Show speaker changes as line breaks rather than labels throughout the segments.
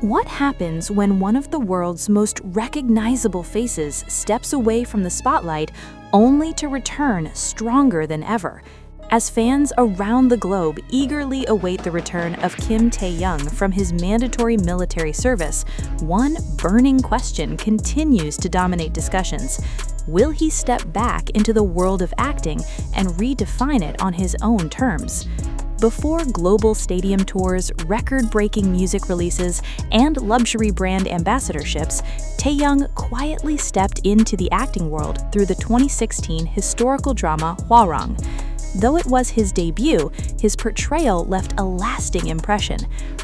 What happens when one of the world's most recognizable faces steps away from the spotlight only to return stronger than ever? As fans around the globe eagerly await the return of Kim Tae-hyung from his mandatory military service, one burning question continues to dominate discussions. Will he step back into the world of acting and redefine it on his own terms? Before global stadium tours, record-breaking music releases, and luxury brand ambassadorships, Taehyung quietly stepped into the acting world through the 2016 historical drama Hwarang. Though it was his debut, his portrayal left a lasting impression.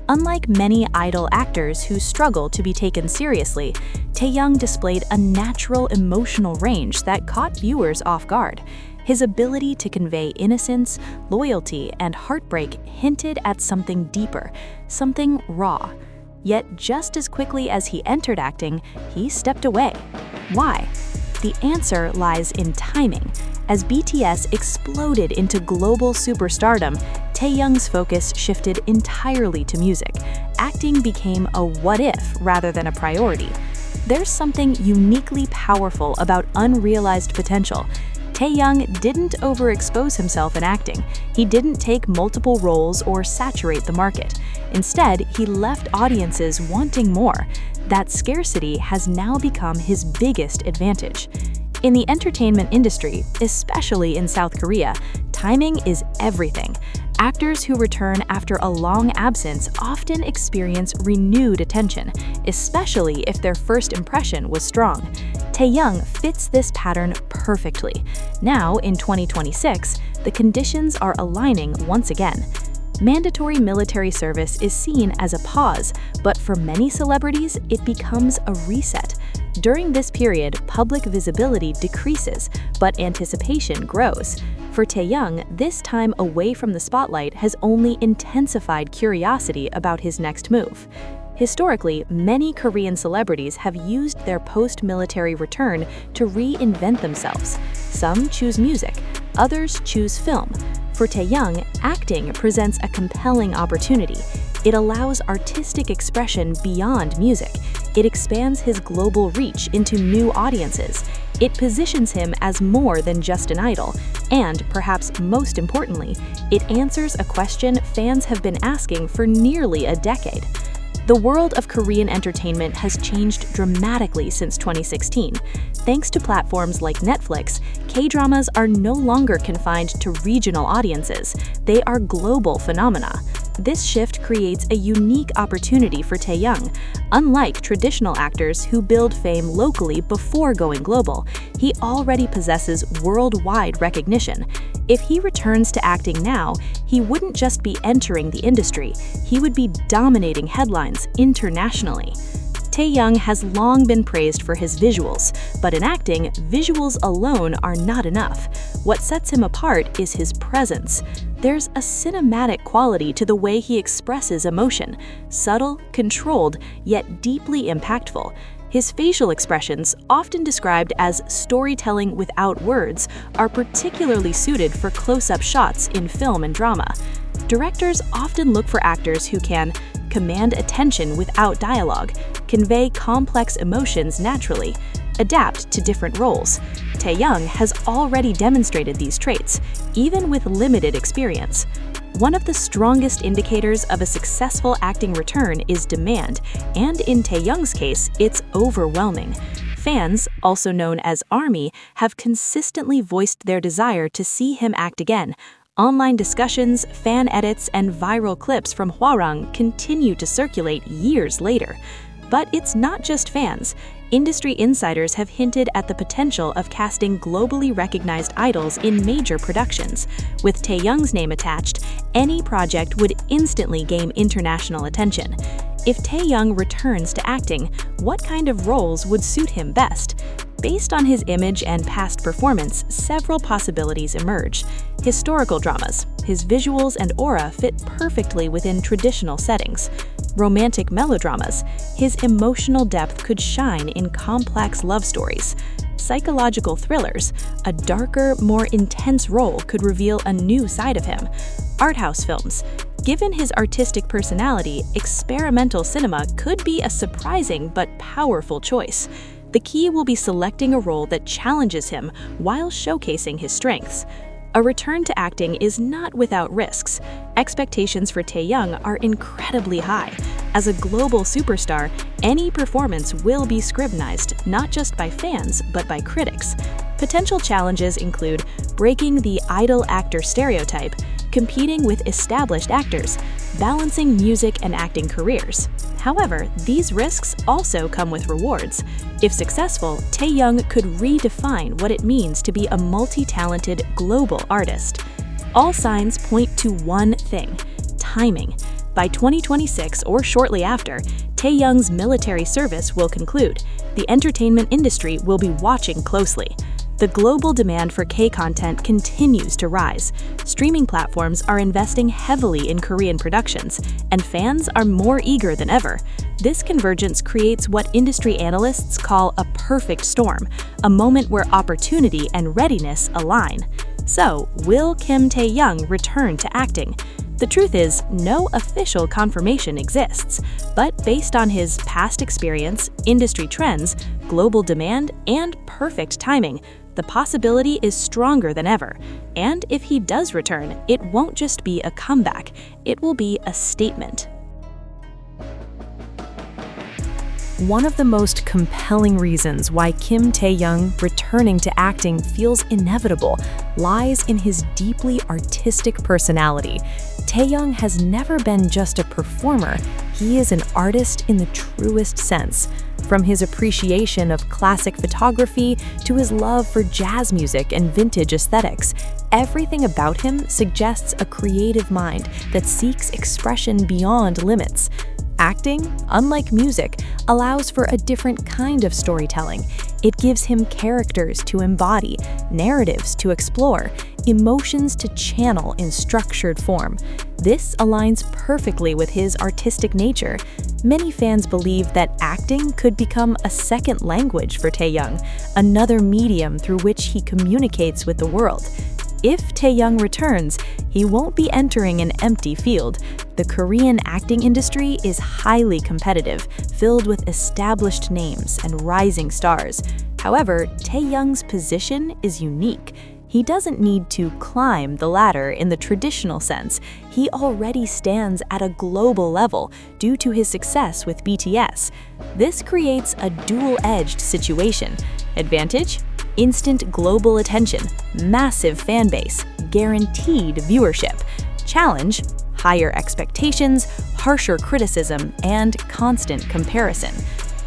Unlike many idol actors who struggle to be taken seriously, Taehyung displayed a natural emotional range that caught viewers off guard. His ability to convey innocence, loyalty, and heartbreak hinted at something deeper, something raw. Yet just as quickly as he entered acting, he stepped away. Why? The answer lies in timing. As BTS exploded into global superstardom, Taehyung's focus shifted entirely to music. Acting became a what-if rather than a priority. There's something uniquely powerful about unrealized potential. Taehyung didn't overexpose himself in acting. He didn't take multiple roles or saturate the market. Instead, he left audiences wanting more. That scarcity has now become his biggest advantage. In the entertainment industry, especially in South Korea, timing is everything. Actors who return after a long absence often experience renewed attention, especially if their first impression was strong. Taehyung fits this pattern perfectly. Now, in 2026, the conditions are aligning once again. Mandatory military service is seen as a pause, but for many celebrities, it becomes a reset. During this period, public visibility decreases, but anticipation grows. For Taehyung, this time away from the spotlight has only intensified curiosity about his next move. Historically, many Korean celebrities have used their post-military return to reinvent themselves. Some choose music, others choose film. For Taehyung, acting presents a compelling opportunity. It allows artistic expression beyond music. It expands his global reach into new audiences. It positions him as more than just an idol. And, perhaps most importantly, it answers a question fans have been asking for nearly a decade. The world of Korean entertainment has changed dramatically since 2016. Thanks to platforms like Netflix, K-dramas are no longer confined to regional audiences. They are global phenomena. This shift creates a unique opportunity for Taehyung. Unlike traditional actors who build fame locally before going global, he already possesses worldwide recognition. If he returns to acting now, he wouldn't just be entering the industry, he would be dominating headlines internationally. Taehyung has long been praised for his visuals, but in acting, visuals alone are not enough. What sets him apart is his presence. There's a cinematic quality to the way he expresses emotion, subtle, controlled, yet deeply impactful. His facial expressions, often described as storytelling without words, are particularly suited for close-up shots in film and drama. Directors often look for actors who can command attention without dialogue, convey complex emotions naturally, adapt to different roles. Taehyung has already demonstrated these traits, even with limited experience. One of the strongest indicators of a successful acting return is demand, and in Taehyung's case, it's overwhelming. Fans, also known as ARMY, have consistently voiced their desire to see him act again. Online discussions, fan edits, and viral clips from Hwarang continue to circulate years later. But it's not just fans. Industry insiders have hinted at the potential of casting globally recognized idols in major productions. With Taehyung's name attached, any project would instantly gain international attention. If Taehyung returns to acting, what kind of roles would suit him best? Based on his image and past performance, several possibilities emerge. Historical dramas. His visuals and aura fit perfectly within traditional settings. Romantic melodramas. His emotional depth could shine in complex love stories. Psychological thrillers. A darker, more intense role could reveal a new side of him. Art house films. Given his artistic personality, experimental cinema could be a surprising but powerful choice. The key will be selecting a role that challenges him while showcasing his strengths. A return to acting is not without risks. Expectations for Taehyung are incredibly high. As a global superstar, any performance will be scrutinized not just by fans but by critics. Potential challenges include breaking the idol actor stereotype, competing with established actors, balancing music and acting careers. However, these risks also come with rewards. If successful, Taehyung could redefine what it means to be a multi-talented global artist. All signs point to one thing: timing. By 2026 or shortly after, Taehyung's military service will conclude. The entertainment industry will be watching closely. The global demand for K-content continues to rise. Streaming platforms are investing heavily in Korean productions, and fans are more eager than ever. This convergence creates what industry analysts call a perfect storm, a moment where opportunity and readiness align. So, will Kim Taehyung return to acting? The truth is, no official confirmation exists, but based on his past experience, industry trends, global demand, and perfect timing, the possibility is stronger than ever. And if he does return, it won't just be a comeback, it will be a statement. One of the most compelling reasons why Kim Taehyung returning to acting feels inevitable lies in his deeply artistic personality. Taehyung has never been just a performer, he is an artist in the truest sense. From his appreciation of classic photography to his love for jazz music and vintage aesthetics, everything about him suggests a creative mind that seeks expression beyond limits. Acting, unlike music, allows for a different kind of storytelling. It gives him characters to embody, narratives to explore, emotions to channel in structured form. This aligns perfectly with his artistic nature. Many fans believe that acting could become a second language for Taehyung, another medium through which he communicates with the world. If Taehyung returns, he won't be entering an empty field. The Korean acting industry is highly competitive, filled with established names and rising stars. However, Taehyung's position is unique. He doesn't need to climb the ladder in the traditional sense. He already stands at a global level due to his success with BTS. This creates a dual-edged situation. Advantage: instant global attention, massive fan base, guaranteed viewership. Challenge: higher expectations, harsher criticism, and constant comparison.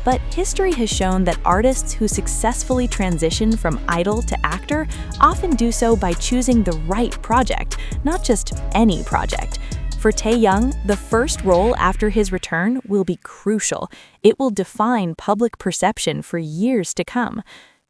But history has shown that artists who successfully transition from idol to actor often do so by choosing the right project, not just any project. For Taehyung, the first role after his return will be crucial. It will define public perception for years to come.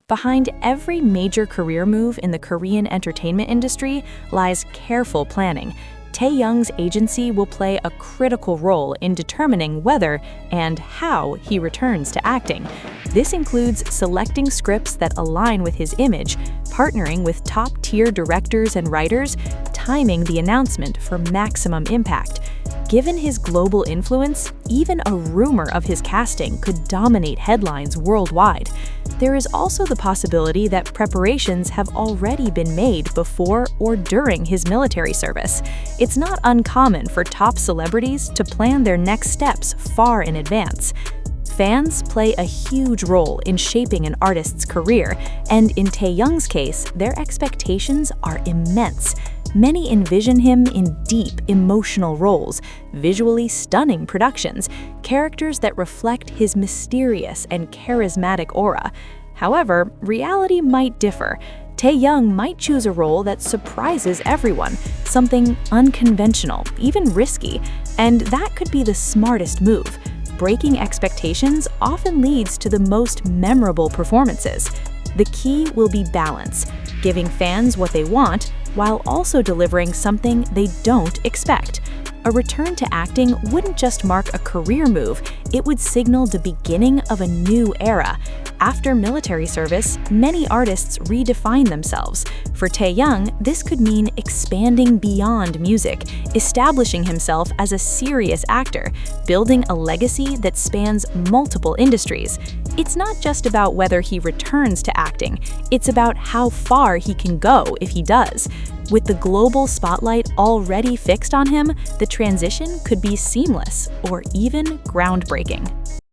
Behind every major career move in the Korean entertainment industry lies careful planning. Taehyung's agency will play a critical role in determining whether and how he returns to acting. This includes selecting scripts that align with his image, partnering with top-tier directors and writers, timing the announcement for maximum impact. Given his global influence, even a rumor of his casting could dominate headlines worldwide. There is also the possibility that preparations have already been made before or during his military service. It's not uncommon for top celebrities to plan their next steps far in advance. Fans play a huge role in shaping an artist's career, and in Taehyung's case, their expectations are immense. Many envision him in deep, emotional roles, visually stunning productions, characters that reflect his mysterious and charismatic aura. However, reality might differ. Taehyung might choose a role that surprises everyone, something unconventional, even risky, and that could be the smartest move. Breaking expectations often leads to the most memorable performances. The key will be balance, giving fans what they want while also delivering something they don't expect. A return to acting wouldn't just mark a career move, it would signal the beginning of a new era. After military service, many artists redefine themselves. For Taehyung, this could mean expanding beyond music, establishing himself as a serious actor, building a legacy that spans multiple industries. It's not just about whether he returns to acting, it's about how far he can go if he does. With the global spotlight already fixed on him, the transition could be seamless or even groundbreaking.